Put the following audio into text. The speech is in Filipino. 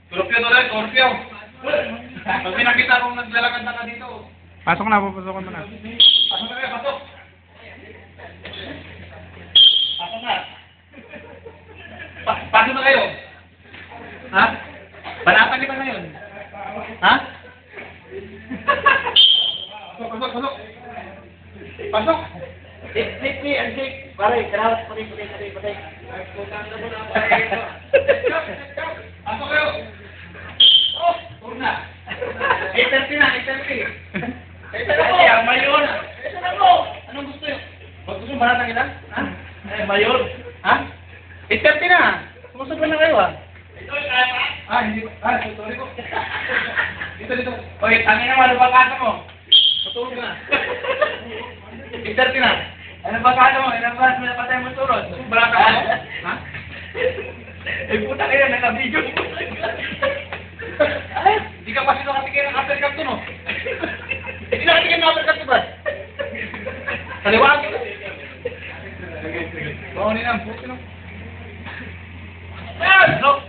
Scorpio tuloy, Scorpio. Pag may nakita kong naglalakad na ka dito. Pasok na, papasok mo na. Pasok na kayo, pasok. Pasok na. Pasok na kayo. Ha? Banatan kita ngayon. Ha? Pasok, pasok, pasok. Pasok. Antik. Pare, kenapa? Patay. Pasok kayo. Oh, turna. Enter na. Ang mayor. Anong gusto yun? Huwag gusto banatan kita? Ha? Mayor? Ha? 30 na. Sumusod na kayo ah. Hindi. Sorry ko. Dito. Oy, tangin na ano ba kasa mo? Matulog na. 30 na. Ano ba kasa mo? Ilang ba napatay mo turod? Baraka mo? Ha? Puta kayo, naka-video. Hindi ka pa sino katikin ng uppercut to, no? Hindi na katikin ng uppercut to, ba? Kaliwaan ko. Sige. Bawin na, puti no? Look!